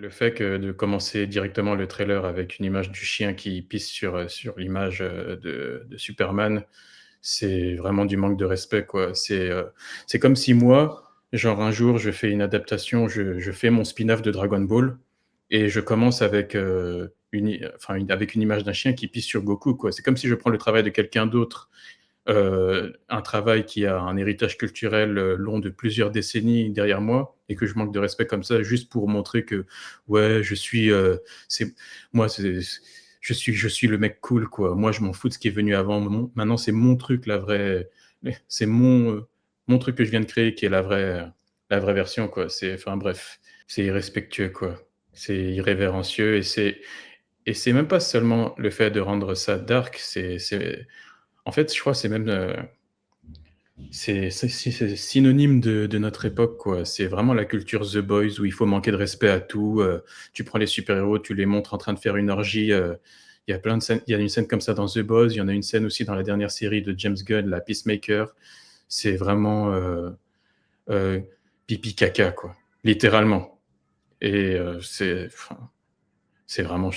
Le fait que de commencer directement le trailer avec une image du chien qui pisse sur l'image, de Superman, c'est vraiment du manque de respect, quoi. C'est comme si moi, genre un jour, je fais une adaptation, je fais mon spin-off de Dragon Ball et je commence avec, avec une image d'un chien qui pisse sur Goku, quoi. C'est comme si je prends le travail de quelqu'un d'autre, un travail qui a un héritage culturel, long de plusieurs décennies derrière moi et que je manque de respect comme ça juste pour montrer que, ouais, c'est moi, je suis le mec cool, quoi. Moi, je m'en fous de ce qui est venu avant. Maintenant, c'est mon truc, la vraie c'est mon truc que je viens de créer qui est la vraie version, quoi. Enfin bref, c'est irrespectueux, quoi. C'est irrévérencieux et c'est même pas seulement le fait de rendre ça dark, c'est en fait, je crois que c'est même, c'est synonyme de notre époque, quoi. C'est vraiment la culture The Boys où il faut manquer de respect à tout, tu prends les super-héros, tu les montres en train de faire une orgie, il y a plein de scènes il y a une scène comme ça dans The Boys, il y en a une scène aussi dans la dernière série de James Gunn, la Peacemaker. C'est vraiment, heu, pipi caca, quoi, littéralement et c'est vraiment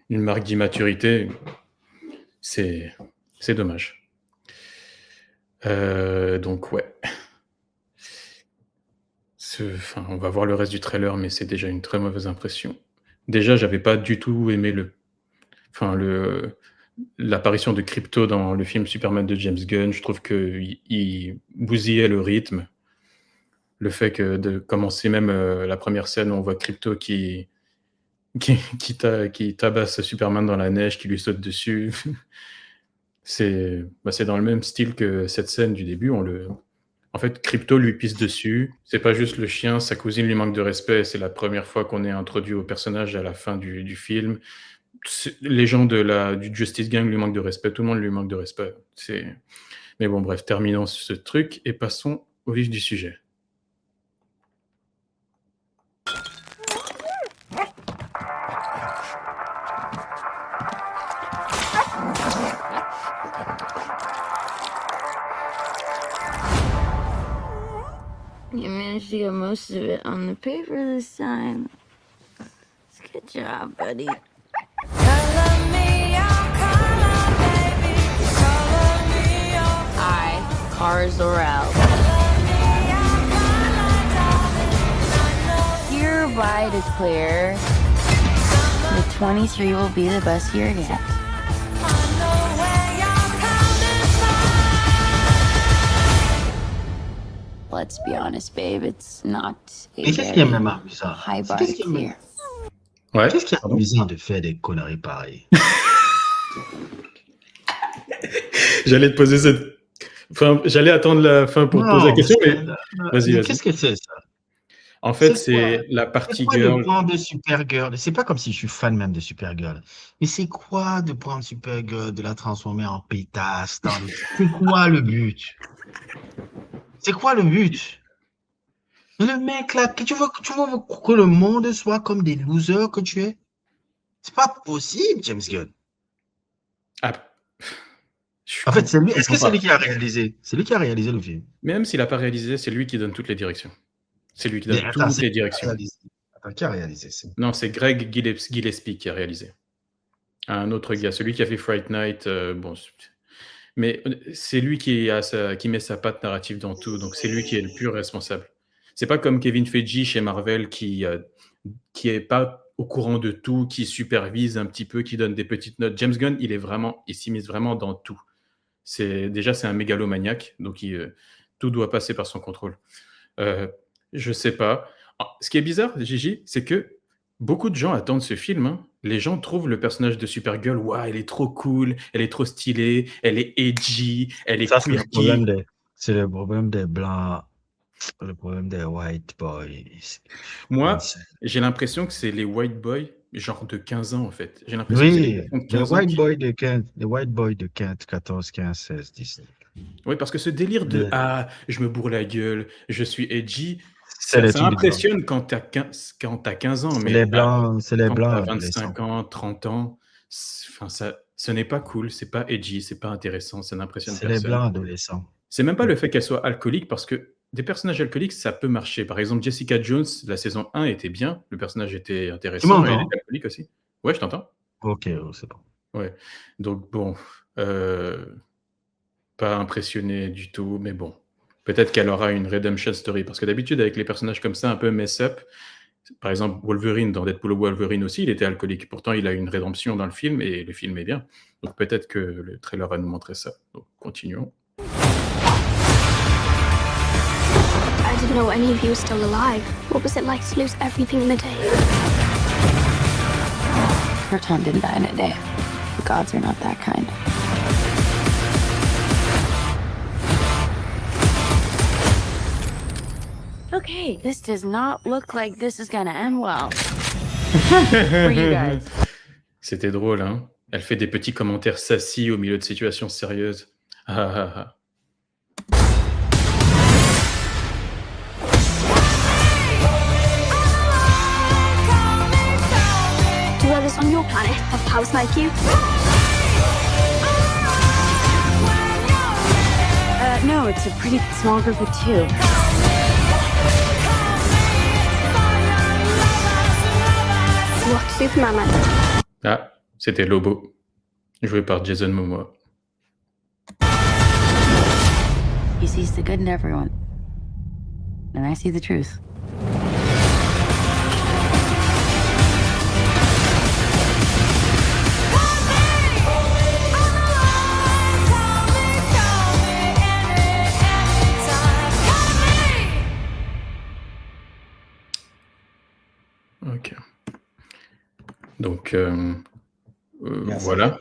une marque d'immaturité. C'est c'est dommage. Donc ouais. On va voir le reste du trailer, mais c'est déjà une très mauvaise impression. Déjà, j'avais pas du tout aimé enfin l'apparition de Crypto dans le film Superman de James Gunn. Je trouve qu'il bousillait le rythme. Le fait que de commencer même, la première scène où on voit Crypto qui tabasse Superman dans la neige, qui lui saute dessus. C'est dans le même style que cette scène du début. En fait, Crypto lui pisse dessus. C'est pas juste le chien, sa cousine lui manque de respect. C'est la première fois qu'on est introduit au personnage à la fin du film. Les gens du Justice Gang lui manquent de respect. Tout le monde lui manque de respect. Mais bon, bref, terminons ce truc et passons au vif du sujet. You managed to get most of it on the paper this time. It's a good job, buddy. I, Cara Zor-El, hereby declare that 23 will be the best year yet. Let's be honest, babe, it's not a Mais qu'est-ce qui est very même amusant? high bar to Qu'est-ce qui est même- clear. Ouais, Qu'est-ce qui est pardon. amusant de faire des conneries pareilles? J'allais te poser cette. Enfin, j'allais attendre la fin pour te poser la question, mais vas-y, mais vas-y. qu'est-ce que c'est ça? En fait, C'est quoi? c'est la C'est partie quoi girl. de prendre Supergirl? C'est pas comme si je suis fan même de Supergirl. Mais c'est quoi de prendre Supergirl, de la transformer en pétasse C'est quoi le but? C'est quoi le but? Le mec là, que tu veux que le monde soit comme des losers que tu es? C'est pas possible, James Gunn. Ah, En fait, c'est lui. Est-ce que comprends c'est lui pas. qui a réalisé? C'est lui qui a réalisé le film. Même s'il n'a pas réalisé, c'est lui qui donne toutes les directions. C'est lui qui Mais donne attends, toutes c'est les qui qui a directions. réalisé? Attends, qui a réalisé ça? Non, c'est Greg Gillespie qui a réalisé. Un autre gars, celui qui a fait Fright Night, mais c'est lui qui met sa patte narrative dans tout, donc c'est lui qui est le plus responsable. C'est pas comme Kevin Feige chez Marvel qui est pas au courant de tout, qui supervise un petit peu, qui donne des petites notes. James Gunn, il s'immisce vraiment dans tout. C'est un mégalomaniaque, donc tout doit passer par son contrôle. Je sais pas. Ce qui est bizarre, Gigi, c'est que beaucoup de gens attendent ce film, hein. Les gens trouvent le personnage de Supergirl, waouh, elle est trop cool, elle est trop stylée, elle est edgy, elle est Ça, c'est le quirky. problème des blancs, le problème des white boys. Moi, j'ai l'impression que c'est les white boys, genre de 15 ans, en fait. J'ai l'impression que c'est les Oui, garçons de les 15 ans white boys de 15, les white boys de 15, 14, 15, 16, 17. Oui, parce que ce délire de Le- ah, je me bourre la gueule, je suis edgy, C'est les ça trucs de blancs. impressionne quand t'as 15 ans, C'est mais les là, blancs, c'est les quand blancs t'as adolescents. 25 ans, 30 ans, enfin, ce n'est pas cool, c'est pas edgy, c'est pas intéressant, ça n'impressionne C'est les personne. blancs adolescents. C'est même pas le fait qu'elle soit alcoolique, parce que des personnages alcooliques, ça peut marcher. Par exemple, Jessica Jones, la saison 1 était bien, le personnage était Tu intéressant et elle m'entends? était alcoolique aussi. Ouais, je t'entends. Ok, c'est bon. Ouais, donc bon, heu, pas impressionné du tout, mais bon, peut-être qu'elle aura une redemption story parce que d'habitude avec les personnages comme ça un peu mess up, par exemple Wolverine dans Deadpool ou Wolverine aussi, il était alcoolique. Pourtant il a une rédemption dans le film et le film est bien. Donc peut-être que le trailer va nous montrer ça. Donc continuons. I didn't know any of you were still alive. What was it like to lose everything in a day? Proton didn't die in a day. The gods are not that kind. Okay, this does not look like this is gonna end well. For you guys. C'était drôle, hein? Elle fait des petits commentaires sassy au milieu de situations sérieuses. Ah, ah, ah. Do others on your planet have powers like you? No, it's a pretty small group of two. What Superman? Ah, c'était Lobo, joué par Jason Momoa. He sees the good in everyone. And I see the truth. OK. Donc, Bien, voilà.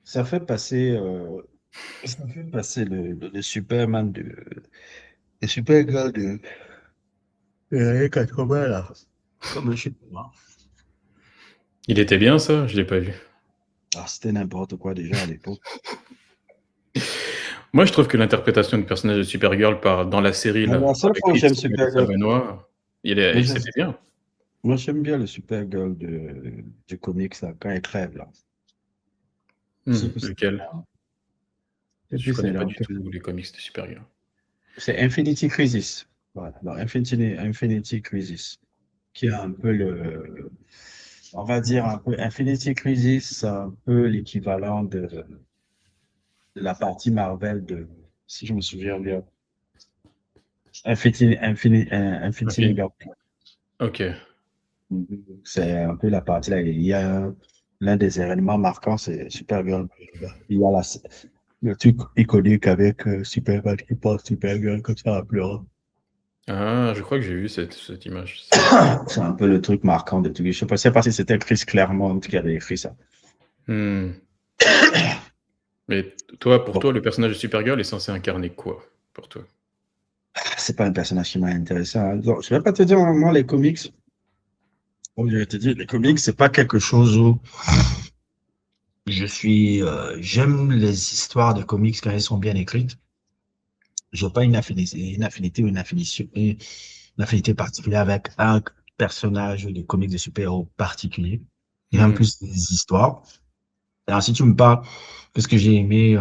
Ça fait passer le Superman le Supergirl des années 80 là. Comme un chute. Il était bien ça? Je l'ai pas vu. Ah, c'était n'importe quoi déjà à l'époque. Moi, je trouve que l'interprétation du personnage de Supergirl dans la série là, La seule avec fois où j'aime Chris Supergirl, Benoit, moi, j'aime- c'était bien. moi, j'aime bien le Supergirl du comics là, quand elle crève là. C'est plus- Lequel? c'est Je plus connais pas énorme. du tout les comics de Supergirl. C'est Infinity Crisis. Voilà, dans Infinity Crisis, qui est un peu on va dire un peu, Infinity Crisis, c'est un peu l'équivalent de la partie Marvel si je me souviens bien, Infinity Ok. Gauntlet. OK. C'est un peu la partie là. Il y a l'un des événements marquants, c'est Supergirl. Il y a le truc iconique avec Superman qui porte Supergirl comme ça en pleurant. Ah, je crois que j'ai vu cette image. C'est un peu le truc marquant de tout. Je ne sais pas si c'était Chris Claremont qui avait écrit ça. Hmm. Mais pour toi, le personnage de Supergirl est censé incarner quoi, pour toi? C'est pas un personnage qui m'a intéressé. Hein. Donc, je vais pas te dire, moi, les comics, comme je vais te dire, les comics, c'est pas quelque chose où j'aime les histoires de comics quand elles sont bien écrites. Je n'ai pas une affinité ou une affinité particulière avec un personnage de comics de super-héros particulier. J'aime plus les histoires. Alors, si tu me parles de ce que j'ai aimé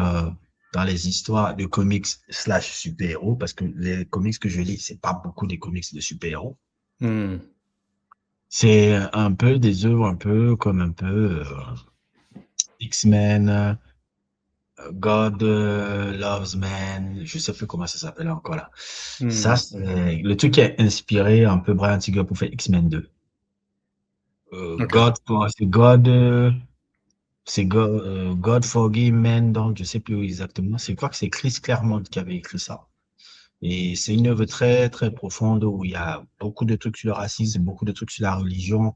dans les histoires de comics / super-héros, parce que les comics que je lis, c'est pas beaucoup des comics de super-héros. C'est un peu des œuvres un peu comme X-Men, God Loves Man, je sais plus comment ça s'appelle encore là. Ça, c'est le truc qui a inspiré un peu Brian Singer pour faire X-Men 2. C'est God Forgive Men, donc je sais plus exactement. Je crois que c'est Chris Claremont qui avait écrit ça. Et c'est une œuvre très, très profonde où il y a beaucoup de trucs sur le racisme, beaucoup de trucs sur la religion.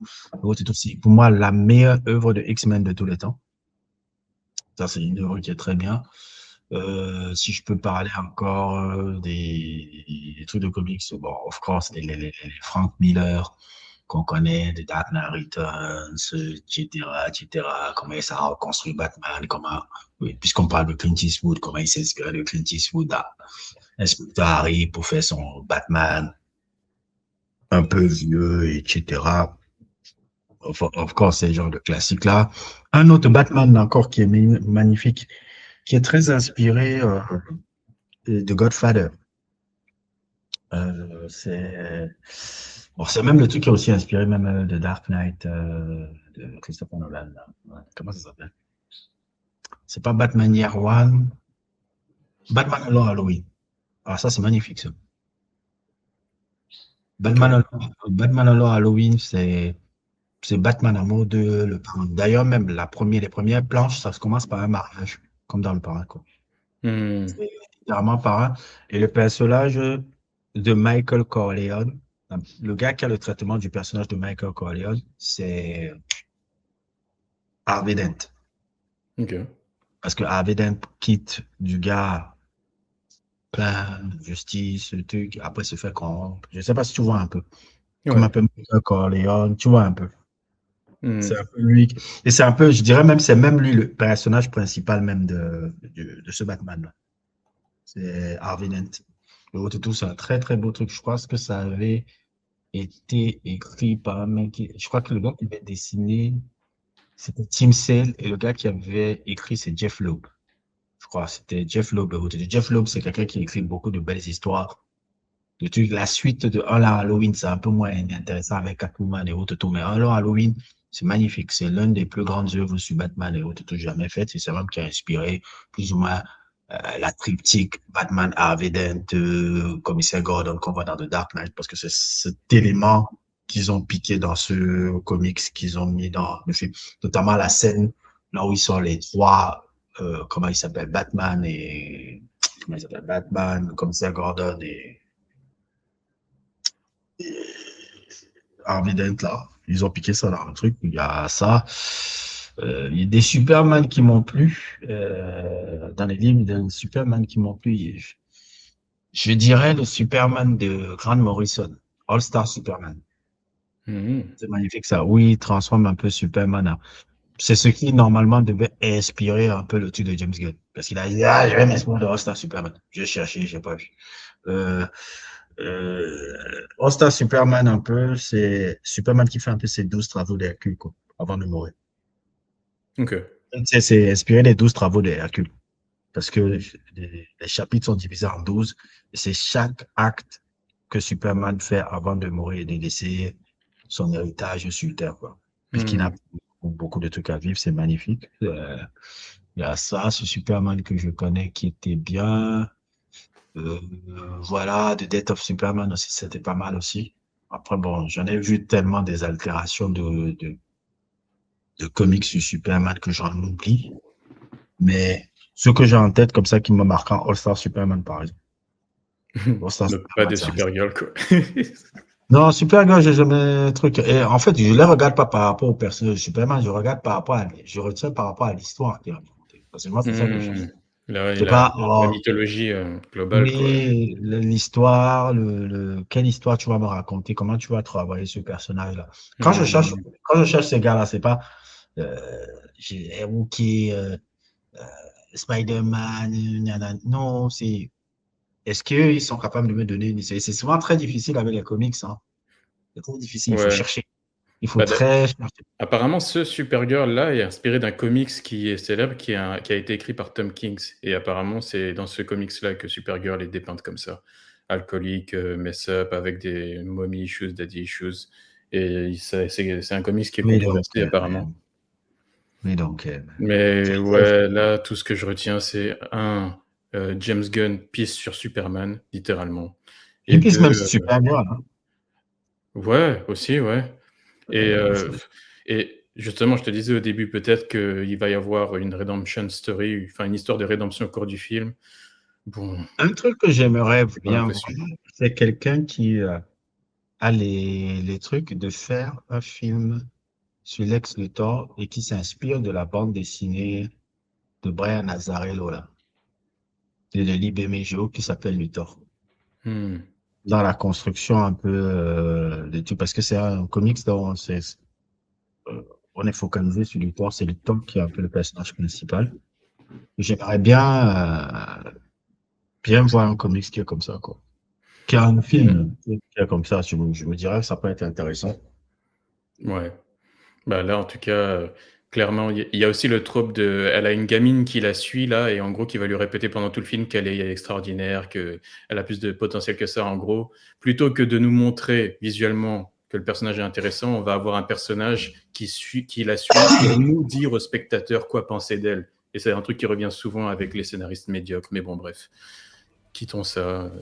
C'est aussi, pour moi, la meilleure œuvre de X-Men de tous les temps. Ça, c'est une œuvre qui est très bien. Si je peux parler encore des trucs de comics, bon, of course, les Frank Miller qu'on connaît, les Dark Knight Returns, etc., comment ça a reconstruit Batman, puisqu'on parle de Clint Eastwood, comment il s'inspire de Clint Eastwood à Inspector Harry pour faire son Batman un peu vieux, etc. Of course, c'est le genre de classique-là. Un autre Batman encore qui est magnifique, qui est très inspiré de Godfather. C'est bon, c'est même le truc qui a aussi inspiré même de Dark Knight de Christopher Nolan. Là. Ouais. Comment ça s'appelle? C'est pas Batman Year One. Batman Alone Halloween. Ah, ça, c'est magnifique, ça. Ok. Batman Alone Halloween, c'est Batman en mode le parrain. D'ailleurs, même les premières planches, ça se commence par un mariage, comme dans le parrain, quoi. Hmm. C'est littéralement parrain. Et le personnage de Michael Corleone, le gars qui a le traitement du personnage de Michael Corleone, c'est Harvey Dent. Ok. Parce que Harvey Dent quitte du gars plein de justice, le truc, après se fait corrompre. Je sais pas si tu vois un peu. Comme un Ouais. peu Michael Corleone, tu vois un peu. Hmm. C'est un peu lui. Et c'est un peu, je dirais même, c'est même lui le personnage principal même de ce Batman-là. C'est Harvey Dent. Le haut tout, c'est un très très beau truc. Je pense que ça avait été écrit par un mec je crois que le gars qui avait dessiné, c'était Tim Sale et le gars qui avait écrit, c'est Jeff Loeb. Je crois, c'était Jeff Loeb. Jeff Loeb, c'est quelqu'un qui écrit beaucoup de belles histoires. Le truc, la suite de Un Long Halloween, c'est un peu moins intéressant avec Catwoman et autres tout, mais Un Long Halloween, c'est magnifique. C'est l'une des plus grandes œuvres sur Batman et autres tout jamais faites. C'est même qui a inspiré plus ou moins la triptyque Batman, Harvey Dent, Commissaire Gordon qu'on voit dans The Dark Knight, parce que c'est cet élément qu'ils ont piqué dans ce comics qu'ils ont mis dans le film, notamment la scène là où ils sont les trois, comment il s'appelle, Batman et comment il s'appelle, Batman, Commissaire Gordon et Harvey Dent là. Ils ont piqué ça dans le truc. Il y a ça. Il y a des Superman qui m'ont plu. Dans les livres, il y a des Superman qui m'ont plu. Je dirais le Superman de Grant Morrison, All-Star Superman. Hmm. C'est magnifique ça. Oui, il transforme un peu Superman. C'est ce qui normalement devait inspirer un peu le truc de James Gunn. Parce qu'il a dit, ah, je vais m'inspirer de All-Star Superman. J'ai cherché, j'ai pas vu. Euh, All-Star Superman, un peu, c'est Superman qui fait un peu ses 12 travaux d'Hercule, quoi, avant de mourir. Ok. C'est inspiré des 12 travaux d'Hercule. Parce que les chapitres sont divisés en 12. Et c'est chaque acte que Superman fait avant de mourir et de laisser son héritage sur Terre, quoi. Puisqu'il n'a Hmm. pas beaucoup de trucs à vivre, c'est magnifique. Il y a ça, ce Superman que je connais qui était bien. Euh, voilà, The Death of Superman aussi, c'était pas mal aussi. Après, bon, j'en ai vu tellement des altérations de comics sur Superman que j'en oublie. Mais ce que j'ai en tête comme ça qui m'a marqué, All-Star Superman, par exemple. All-Star Donc pas Superman, de ça reste. Supergirl, quoi. Non, Supergirl, j'ai jamais truc. Et en fait, je ne les regarde pas par rapport au personnage de Superman, je regarde par rapport je retiens par rapport à l'histoire qui est racontée. Parce que moi, c'est ça que je Hmm. fais. La, C'est la, pas, la oh, mythologie globale, quoi. oui, l'histoire, quelle histoire tu vas me raconter, comment tu vas travailler ce personnage-là. Hmm. Quand je cherche ces gars-là, c'est pas euh, Wookiee, Spider-Man, non, est-ce qu'ils sont capables de me donner une histoire? C'est souvent très difficile avec les comics, hein. C'est très difficile, il faut Ouais. chercher. Il faut Bah, très chercher. apparemment, ce Supergirl-là est inspiré d'un comics qui est célèbre, qui a été écrit par Tom King. Et apparemment, c'est dans ce comics-là que Supergirl est dépeinte comme ça. Alcoolique, mess-up, avec des mommy issues, daddy issues. Et c'est un comics qui est Mais donc, controversé, apparemment. mais donc, Mais c'est ouais, là, tout ce que je retiens, c'est James Gunn pisse sur Superman, littéralement. Et il pisse deux, même si super bien, hein. ouais, aussi, ouais. Et, C'est et justement, je te disais au début, peut-être qu'il va y avoir une redemption story, enfin une histoire de rédemption au cours du film. Bon, un truc que j'aimerais j'ai pas bien voir, l'impression. c'est quelqu'un qui a les trucs de faire un film sur Lex Luthor et qui s'inspire de la bande dessinée de Brian Azzarello, là, et de Lee Bermejo qui s'appelle Luthor. Hmm. Dans la construction un peu de tout, parce que c'est un comics dont euh, on est focalisé sur Luthor, c'est Luthor qui est un peu le personnage principal. J'aimerais bien voir un comics qui est comme ça, quoi. Qui a un Hmm. film qui est comme ça, je me dirais que ça peut être intéressant. Ouais. Bah là, en tout cas, Clairement, il y a aussi le trope de elle a une gamine qui la suit là et en gros qui va lui répéter pendant tout le film qu'elle est extraordinaire, qu'elle a plus de potentiel que ça en gros. Plutôt que de nous montrer visuellement que le personnage est intéressant, on va avoir un personnage qui la suit pour nous dire aux spectateurs quoi penser d'elle. Et c'est un truc qui revient souvent avec les scénaristes médiocres. Mais bon, bref, quittons ça.